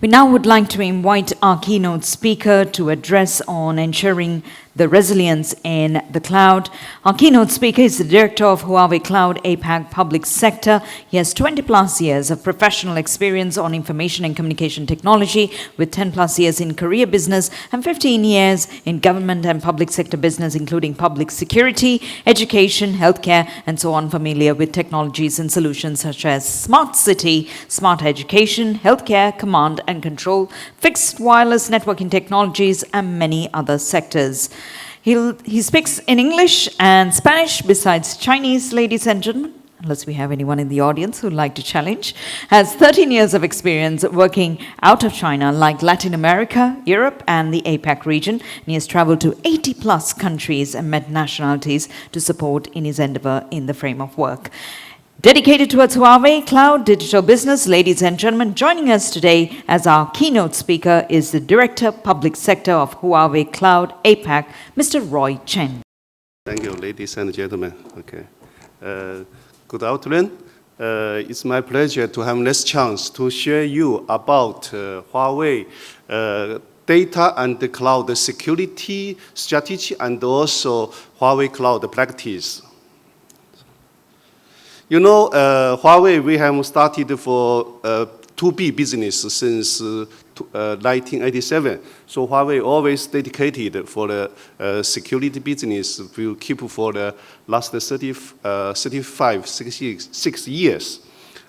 We now would like to invite our keynote speaker to address on ensuring the resilience in the cloud. Our keynote speaker is the director of Huawei Cloud APAC Public Sector. He has 20 plus years of professional experience on information and communication technology, with 10 plus years in career business and 15 years in government and public sector business, including public security, education, healthcare, and so on. Familiar with technologies and solutions such as smart city, smart education, healthcare, command and control, fixed wireless networking technologies, and many other sectors. He speaks in English and Spanish besides Chinese, ladies and gentlemen, unless we have anyone in the audience who'd like to challenge. Has 13 years of experience working out of China, like Latin America, Europe, and the APAC region. And he has traveled to 80 plus countries and met nationalities to support in his endeavor in the frame of work. Dedicated towards Huawei Cloud Digital Business, ladies and gentlemen, joining us today as our keynote speaker is the Director Public Sector of Huawei Cloud APAC, Mr. Roy Chen. Thank you, ladies and gentlemen. Okay. Good afternoon. It's my pleasure to have this chance to share you about Huawei data and the cloud security strategy and also Huawei cloud practice. You know, Huawei, we have started for 2B business since 1987. So Huawei always dedicated for the security business. We'll keep for the last 36 years.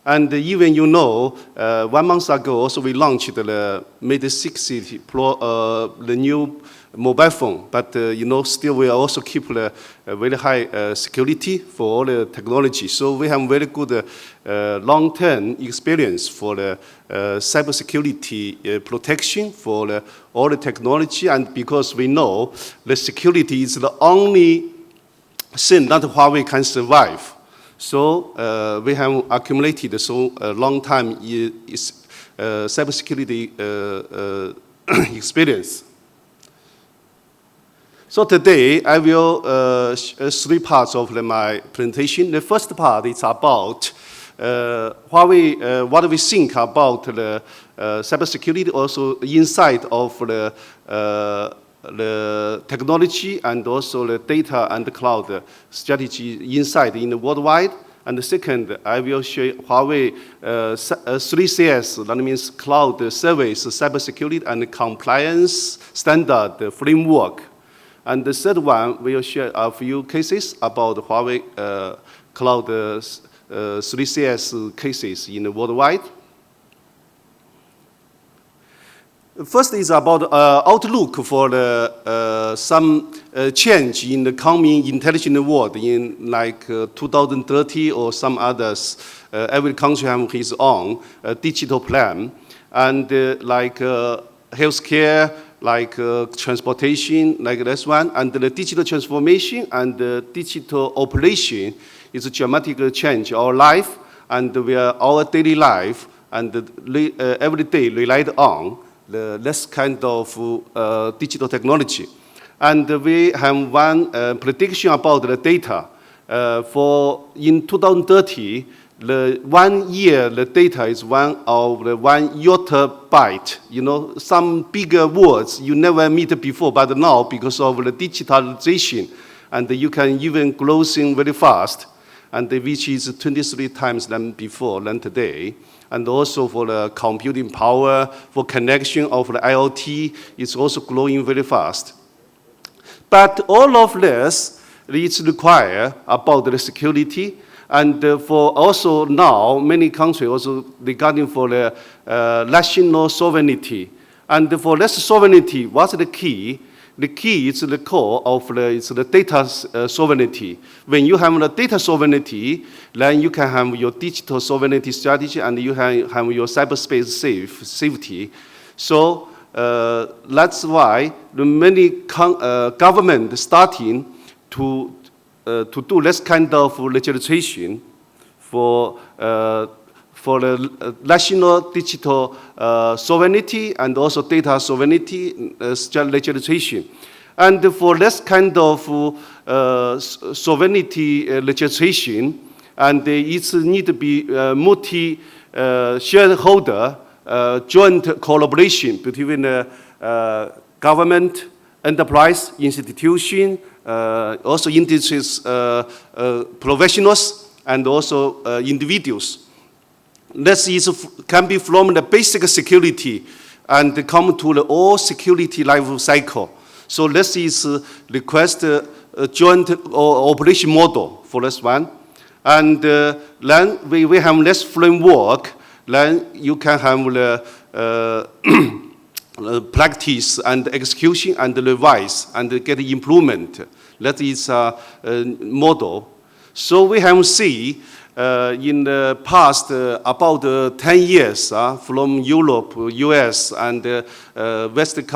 And even you know, 1 month ago, also we launched the Mate 60 Pro, the new mobile phone. But you know, still we also keep the very high security for all the technology. So we have very good long-term experience for the cybersecurity protection for all the technology. And because we know the security is the only thing that Huawei can survive. So we have accumulated so long time cybersecurity experience. So today I will three parts of my presentation. The first part is about Huawei, what we think about the cybersecurity, also inside of the technology and also the data and the cloud strategy inside in the worldwide. And the second, I will show Huawei 3CS, that means cloud service, cybersecurity and compliance standard framework. And the third one, we will share a few cases about Huawei cloud 3CS cases in the worldwide. First is about outlook for the, some change in the coming intelligent world in like 2030 or some others. Every country has its own digital plan. And like healthcare, like transportation, like this one. And the digital transformation and the digital operation is a dramatic change our life and our daily life and every day relied on this kind of digital technology. And we have one prediction about the data. For in 2030, the 1 year, the data is one of the 1 yottabyte. You know, some bigger words you never meet before, but now because of the digitalization, and you can even closing very fast, and which is 23 times than before, than today. And also for the computing power, for connection of the IoT, it's also growing very fast. But all of this is required about the security, and for also now, many countries also regarding for the national sovereignty. And for this sovereignty, what's the key? The key is the core of the data sovereignty. When you have the data sovereignty, then you can have your digital sovereignty strategy and you can have your cyberspace safety. So that's why the many governments starting to do this kind of legislation for the national digital sovereignty and also data sovereignty legislation. And for this kind of sovereignty legislation, and it needs to be multi-shareholder joint collaboration between government, enterprise, institution, also industries, professionals, and also individuals. Can be from the basic security and come to the all security life cycle. So this is request a joint operation model for this one. And then we have this framework, then you can have the practice and execution and revise and get improvement. That is a model. So we have seen in the past about 10 years from Europe, US, and West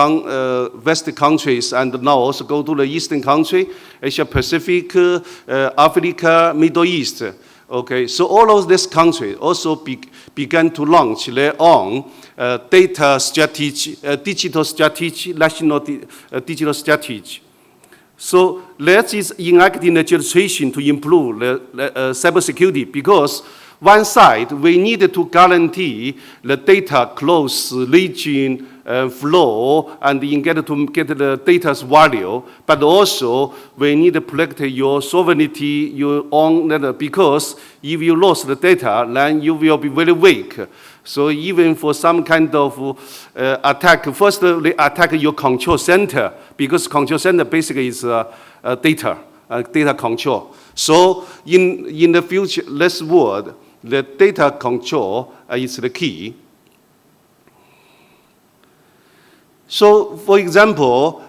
countries, and now also go to the Eastern country, Asia Pacific, Africa, Middle East. Okay, so all of these countries also began to launch their own data strategy, digital strategy, national digital strategy. So that is enacting legislation to improve the cybersecurity, because one side, we need to guarantee the data close region flow and get the data's value, but also we need to protect your sovereignty, your own data, because if you lose the data, then you will be very weak. So even for some kind of attack, first they attack your control center, because control center basically is data control. So in the future, this world, the data control is the key. So, for example,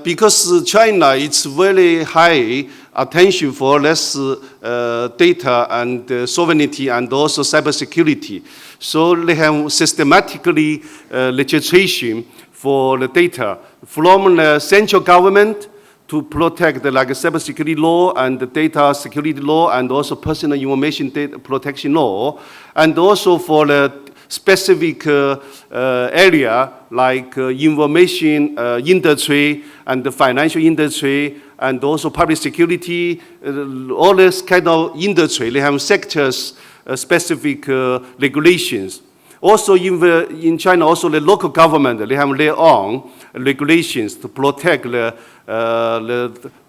because China, it's very high attention for this data and sovereignty and also cybersecurity. So they have systematically legislation for the data from the central government to protect the cybersecurity law and the data security law and also personal information data protection law, and also for the specific area like information industry and the financial industry and also public security, all this kind of industry, they have sectors specific regulations. Also in China, also the local government, they have their own regulations to protect the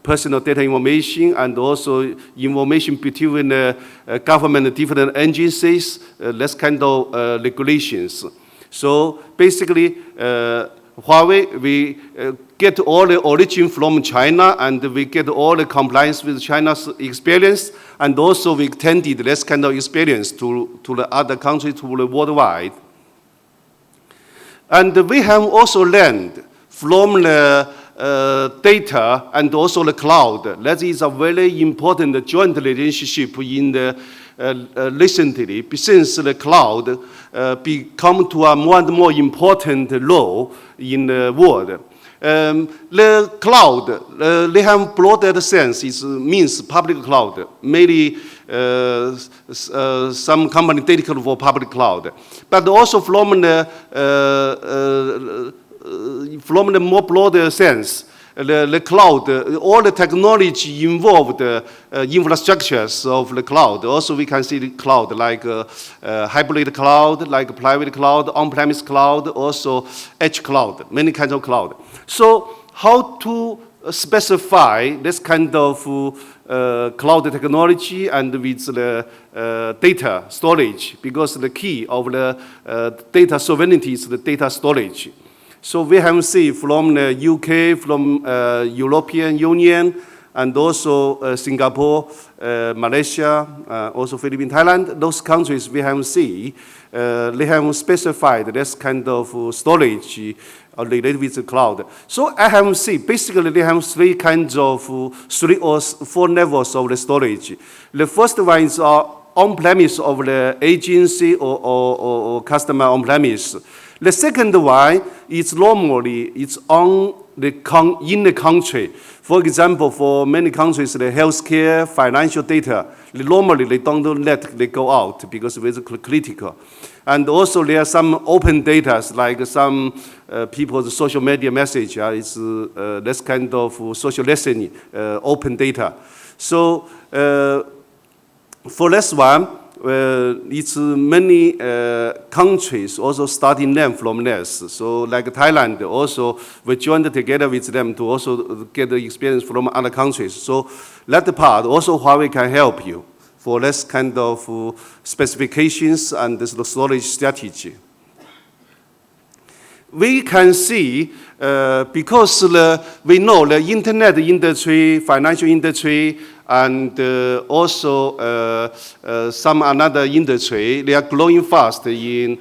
personal data information and also information between the government and different agencies, this kind of regulations. So basically, Huawei, we get all the origin from China and we get all the compliance with China's experience, and also we extended this kind of experience to the other countries, to the worldwide. And we have also learned from the data and also the cloud. That is a very important joint relationship in the recently, since the cloud become to a more and more important role in the world. The cloud, they have broader sense, it means public cloud, mainly some company dedicated for public cloud. But also from the more broader sense, the cloud, all the technology involved infrastructures of the cloud. Also, we can see the cloud like hybrid cloud, like private cloud, on-premise cloud, also edge cloud, many kinds of cloud. So, how to specify this kind of cloud technology and with the data storage? Because the key of the data sovereignty is the data storage. So we have seen from the UK, from European Union, and also Singapore, Malaysia, also Philippines, Thailand, those countries we have seen, they have specified this kind of storage related with the cloud. So I have seen, basically they have three or four levels of the storage. The first one is on-premise of the agency or customer on-premise. The second one is normally it's in the country. For example, for many countries, the healthcare, financial data, normally they don't let they go out because it's critical. And also there are some open data, like some people's social media message. It's this kind of social listening, open data. So for this one, it's many countries also starting them from this. So like Thailand also, we joined together with them to also get the experience from other countries. So that part also Huawei can help you for this kind of specifications and this storage strategy. We can see, because we know the internet industry, financial industry, and also some another industry, they are growing fast in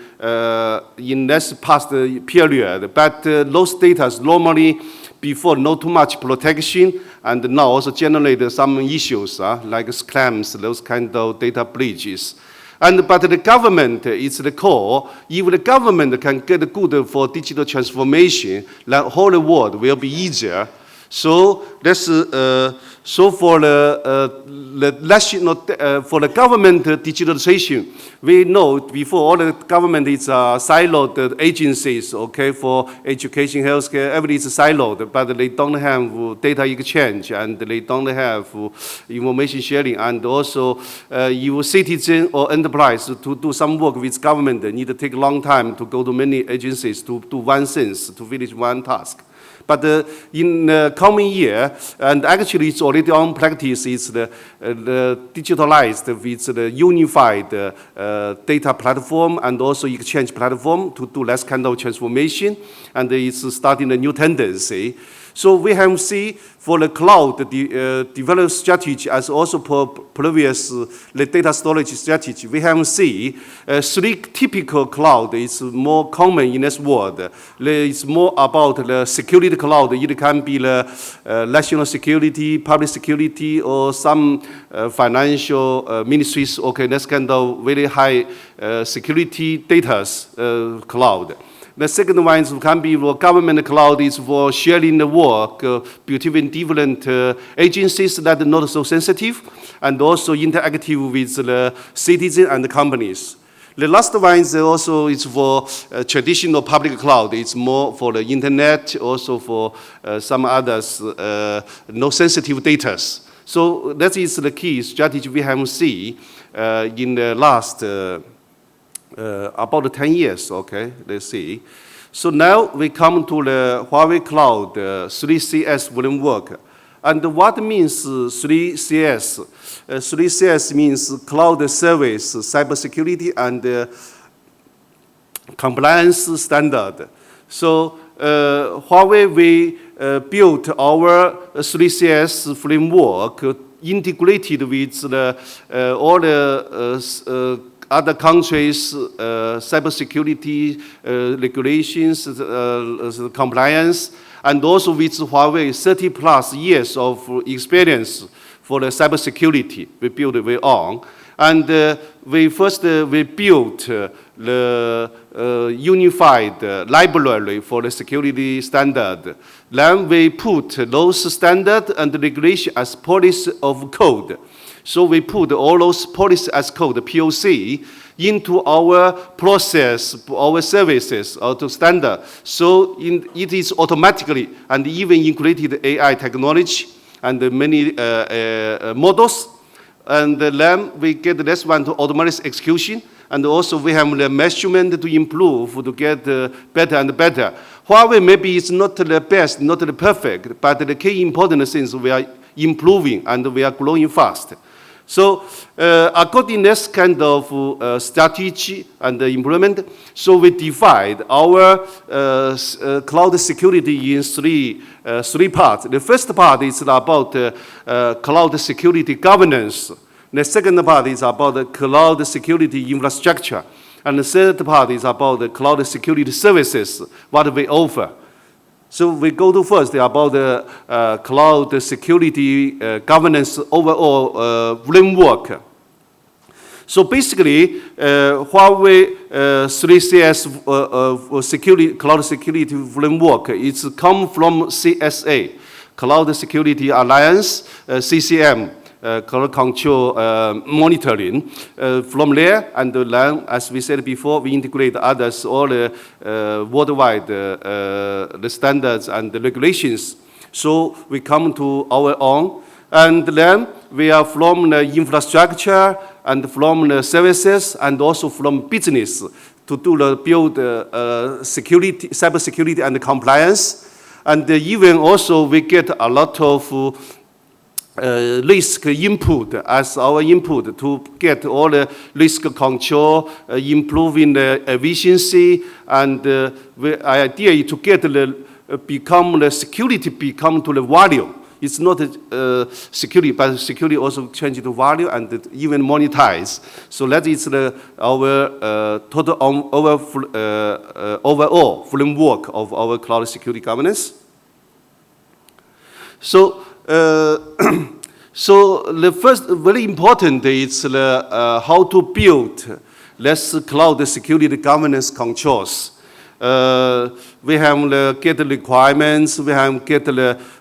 this past period. But those data normally before not too much protection, and now also generate some issues like scams, those kind of data breaches. But the government is the core. If the government can get good for digital transformation, the whole world will be easier. So that's so for the national for the government digitalization, we know before all the government is siloed agencies. Okay, for education, healthcare, everything is siloed, but they don't have data exchange and they don't have information sharing. And also, you citizen or enterprise to do some work with government need to take a long time to go to many agencies to do one things, to finish one task. But in the coming year, and actually it's already on practice, is the digitalized with the unified data platform and also exchange platform to do less kind of transformation, and it's starting a new tendency. So we have seen for the cloud development strategy as also for previous the data storage strategy, we have seen three typical cloud is more common in this world. It's more about the security cloud. It can be the national security, public security, or some financial ministries. Okay, that's kind of very high security data cloud. The second one is can be for government cloud is for sharing the work between different agencies that are not so sensitive and also interactive with the citizens and the companies. The last one is also is for traditional public cloud. It's more for the internet, also for some others, no sensitive data. So that is the key strategy we have seen in the last about 10 years, okay, let's see. So now we come to the Huawei Cloud 3CS framework. And what means 3CS? 3CS means cloud service, cybersecurity, and compliance standard. So Huawei, we built our 3CS framework integrated with all the other countries' cybersecurity regulations, compliance, and also with Huawei 30 plus years of experience for the cybersecurity we built very on. And we built the unified library for the security standard. Then we put those standards and regulation as policy of code. So we put all those policies as code, POC, into our process, our services, to standard. So it is automatically and even included AI technology and many models. And then we get this one to automatic execution. And also we have the measurement to improve, to get better and better. Huawei maybe is not the best, not the perfect, but the key important things we are improving and we are growing fast. So according to this kind of strategy and implement, so we divide our cloud security in three parts. The first part is about cloud security governance. The second part is about the cloud security infrastructure. And the third part is about the cloud security services, what we offer. So we go to first about the cloud security governance overall framework. So basically, Huawei 3CS security, cloud security framework, it's come from CSA, Cloud Security Alliance, CCM. Cloud control monitoring from there, and then, as we said before, we integrate others, all the worldwide the standards and the regulations. So we come to our own, and then we are from the infrastructure and from the services, and also from business to build security, cyber security and compliance. And even also we get a lot of risk input as our input to get all the risk control, improving the efficiency, and the idea is to get become the security become to the value. It's not security, but security also change to value and even monetize. So that is our total overall framework of our cloud security governance. So, so the first very important is how to build less cloud security governance controls. We have get the requirements, we have get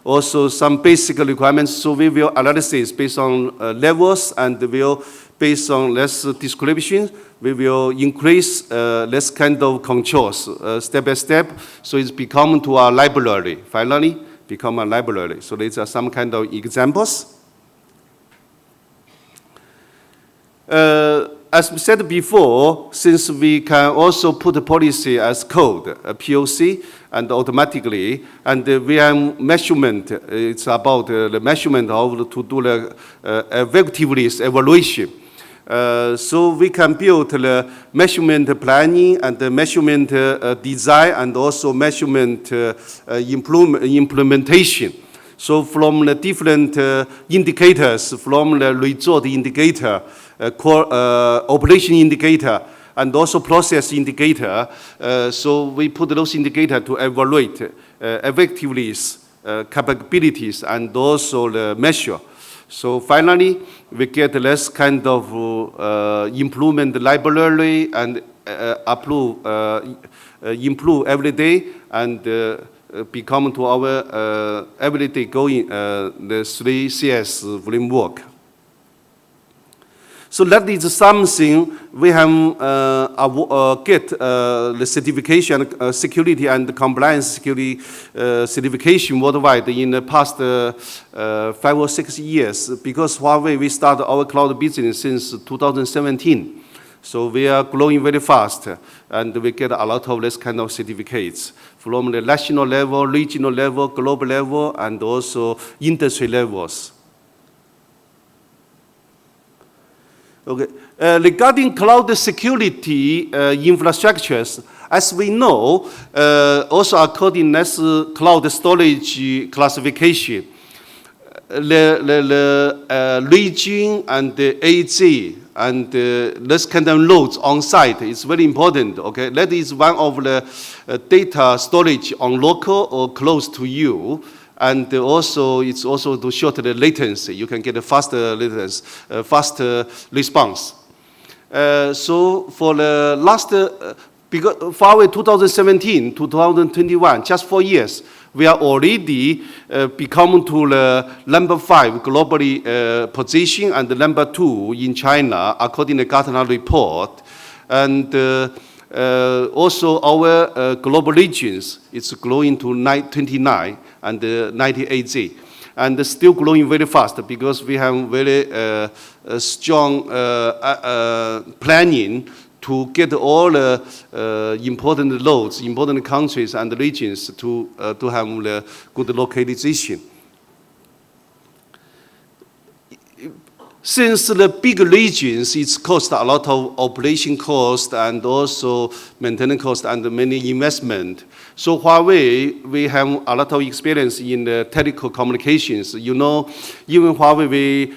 also some basic requirements, so we will analysis based on levels, and will based on less description, we will increase less kind of controls step by step, so it's become to our library, finally become a library. So these are some kind of examples. As we said before, since we can also put the policy as code, a POC, and automatically, and we have measurement, it's about the measurement of to do the effectiveness evaluation. So we can build the measurement planning and the measurement design and also measurement implementation. So from the different indicators, from the result indicator, operation indicator, and also process indicator. So we put those indicators to evaluate effectiveness, capabilities, and also the measure. So finally, we get less kind of improvement library and improve every day, and become to our everyday going the 3CS framework. So that is something we have get the certification, security and compliance security certification worldwide in the past 5 or 6 years, because Huawei, we started our cloud business since 2017. So we are growing very fast, and we get a lot of this kind of certificates from the national level, regional level, global level, and also industry levels. Okay. Regarding cloud security infrastructures, as we know, also according to cloud storage classification, the region and the AZ and this kind of loads on site is very important. Okay, that is one of the data storage on local or close to you. And also, it's also to shorten the latency. You can get a faster latency, faster response. So for the last, because Huawei 2017 to 2021, just 4 years, we are already become to the number 5 globally position and the number 2 in China, according to the Gartner report. And also our global regions, it's growing to 29 and 98Z, and still growing very fast because we have very strong planning to get all the important loads, important countries and regions to have the good localization. Since the big regions, it's cost a lot of operation cost and also maintenance cost and many investment. So Huawei, we have a lot of experience in the telecommunications. You know, even Huawei, we,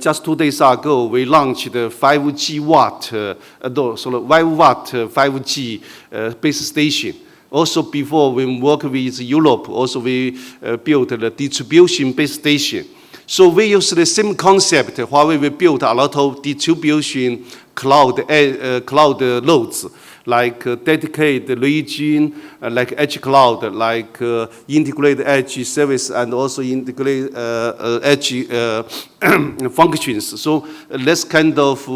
just 2 days ago, we launched the 5G watt, so 5 watt 5G base station. Also before we work with Europe, also we built the distribution base station. So we use the same concept. Huawei, we built a lot of distribution cloud loads, like dedicated region, like edge cloud, like integrated edge service, and also integrated edge functions. So less kind of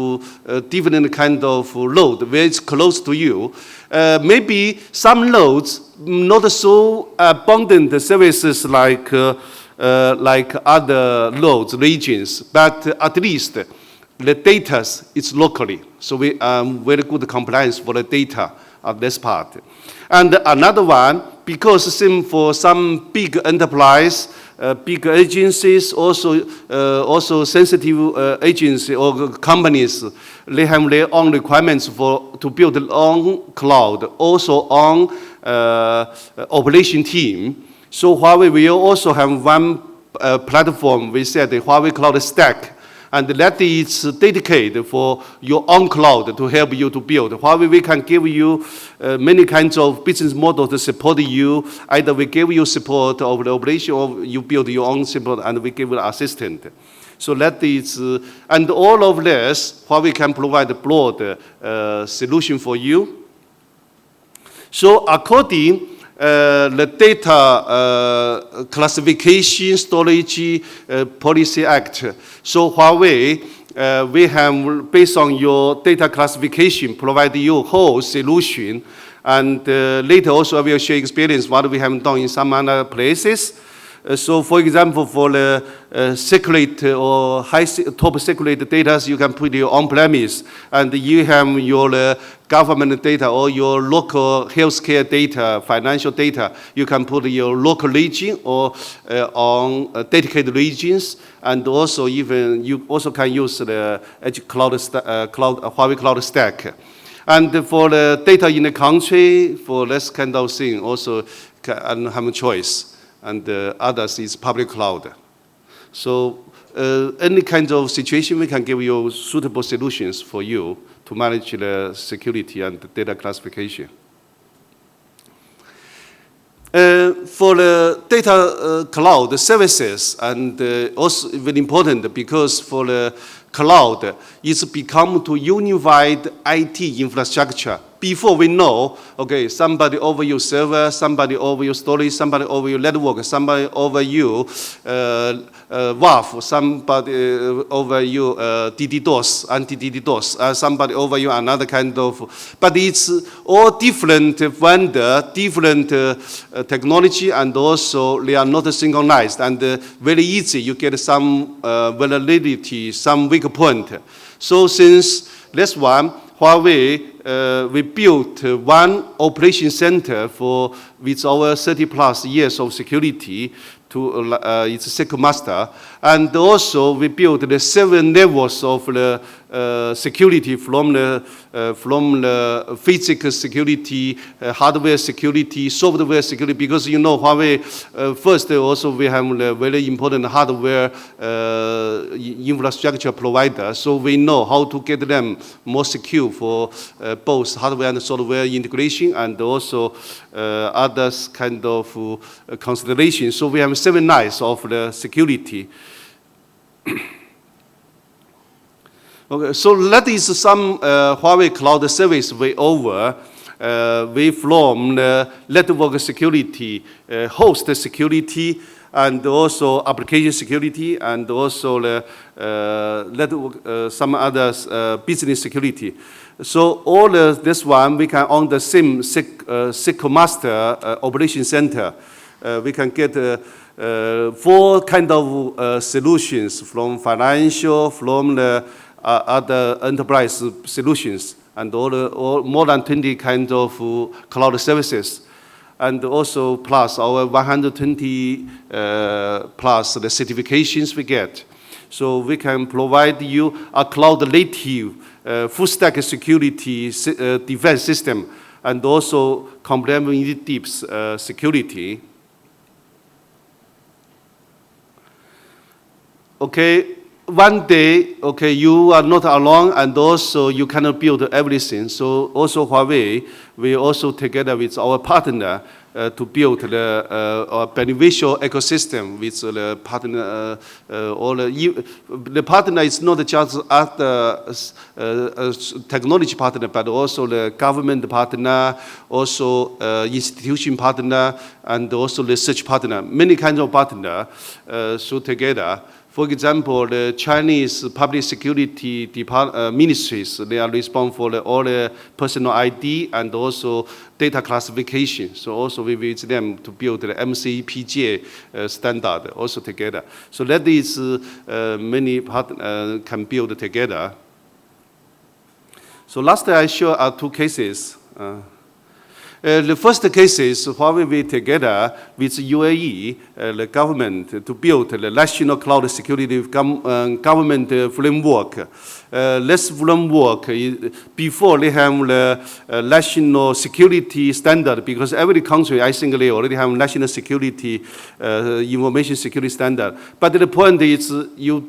different kind of load, very close to you. Maybe some loads not so abundant services like other loads, regions, but at least the data is locally. So we very good compliance for the data of this part. And another one, because for some big enterprise, big agencies, also sensitive agencies or companies, they have their own requirements to build their own cloud, also on operation team. So Huawei will also have one platform, we said the Huawei Cloud Stack, and that is dedicated for your own cloud to help you to build. Huawei, we can give you many kinds of business models to support you. Either we give you support of the operation, or you build your own support, and we give you an assistant. So that is, and all of this, Huawei can provide a broad solution for you. So according the Data Classification Storage Policy Act. So Huawei, we have, based on your data classification, provide you a whole solution. And later also I will share experience what we have done in some other places. So for example, for the secret or top secret data, you can put your on-premise, and you have your government data or your local healthcare data, financial data, you can put your local region or on dedicated regions, and also even you also can use the Huawei Cloud Stack. And for the data in the country, for this kind of thing, also can have a choice. And others is public cloud. So any kind of situation, we can give you suitable solutions for you to manage the security and the data classification. For the data cloud services, and also very important because for the cloud, it's become to unified IT infrastructure. Before we know, okay, somebody over your server, somebody over your storage, somebody over your network, somebody over you WAF, somebody over you DDoS, anti-DDoS, somebody over you another kind of, but it's all different vendor, different technology, and also they are not synchronized, and very easy, you get some vulnerability, some weak point. So since this one, Huawei, we built one operation center with our 30+ years of security to it's Secure Master, and also we built the 7 levels of the security from the physical security, hardware security, software security, because you know Huawei, first also we have a very important hardware infrastructure provider, so we know how to get them more secure for both hardware and software integration, and also others kind of considerations. So we have 7 nights of the security. Okay, so that is some Huawei cloud service way over. We from the network security, host security, and also application security, and also the network, some others business security. So all this one we can on the same Secure Master operation center. We can get 4 kind of solutions from financial, from the other enterprise solutions, and all more than 20 kinds of cloud services, and also plus our 120 plus the certifications we get. So we can provide you a cloud native full stack security defense system, and also complementary deep security. Okay. One day, okay, you are not alone, and also you cannot build everything. So also Huawei, we also together with our partner to build the beneficial ecosystem with the partner. The partner is not just technology partner, but also the government partner, also institution partner, and also research partner. Many kinds of partner, so together For example, the Chinese public security ministries, they are responsible for all the personal ID and also data classification. So also we visit them to build the MCPJ standard also together. So that is many can build together. So last I show are two cases. The first case is Huawei we together with UAE, the government, to build the national cloud security government framework. This framework, before they have the national security standard, because every country, I think they already have national security, information security standard. But the point is,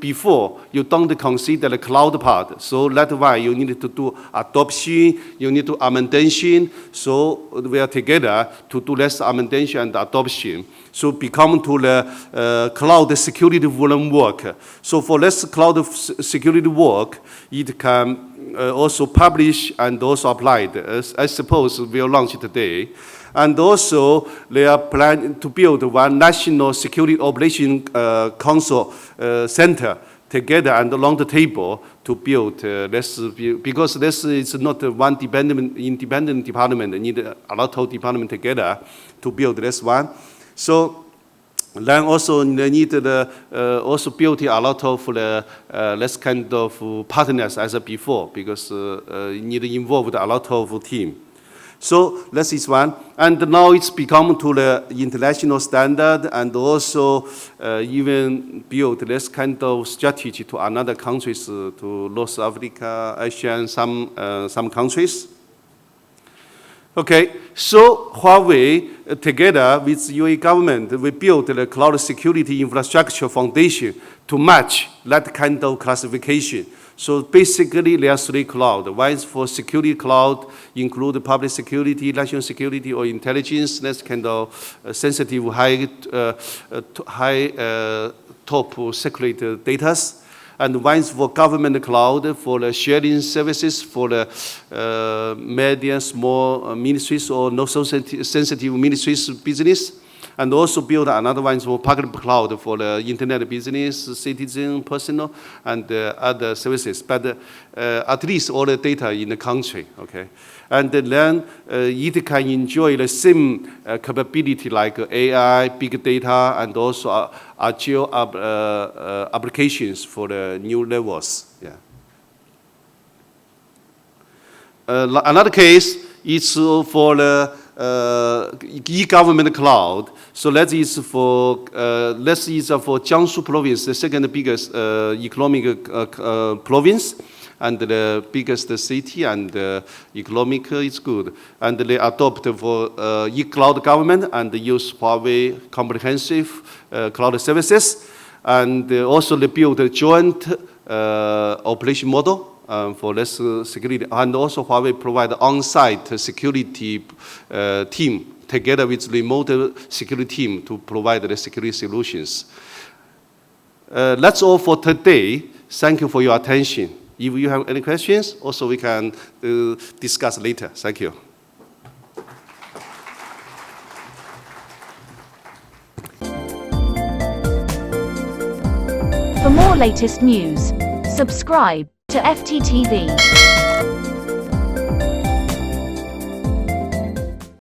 before, you don't consider the cloud part. So that's why you need to do adoption, you need to amendation. So we are together to do less amendation and adoption. So become to the cloud security framework. So for this cloud security work, it can also publish and also applied. I suppose we'll launch it today. And also, they are planning to build one national security operation council center together and along the table to build this, because this is not one independent department. They need a lot of departments together to build this one. So then also they need also build a lot of this kind of partners as before, because you need to involve a lot of team. So this is one, and now it's become to the international standard, and also even build this kind of strategy to another countries, to North Africa, Asia, and some countries. Okay, so Huawei, together with UAE government, we built the cloud security infrastructure foundation to match that kind of classification. So basically, there are three clouds. One is for security cloud, include public security, national security, or intelligence. That's kind of sensitive, high top secret data. And one is for government cloud, for the sharing services, for the medium, small ministries, or no sensitive ministries business. And also build another one for public cloud for the internet business, citizen, personal, and other services. But at least all the data in the country, okay? And then it can enjoy the same capability like AI, big data, and also agile applications for the new levels. Yeah. Another case is for the e-government cloud. So that is for Jiangsu province, the second biggest economic province, and the biggest city, and economic is good. And they adopt for e-cloud government and use Huawei comprehensive cloud services, and also they build a joint operation model for this security, and also Huawei provide on-site security team together with remote security team to provide the security solutions. That's all for today. Thank you for your attention. If you have any questions, also we can discuss later. Thank you. For more latest news, subscribe to FTTV.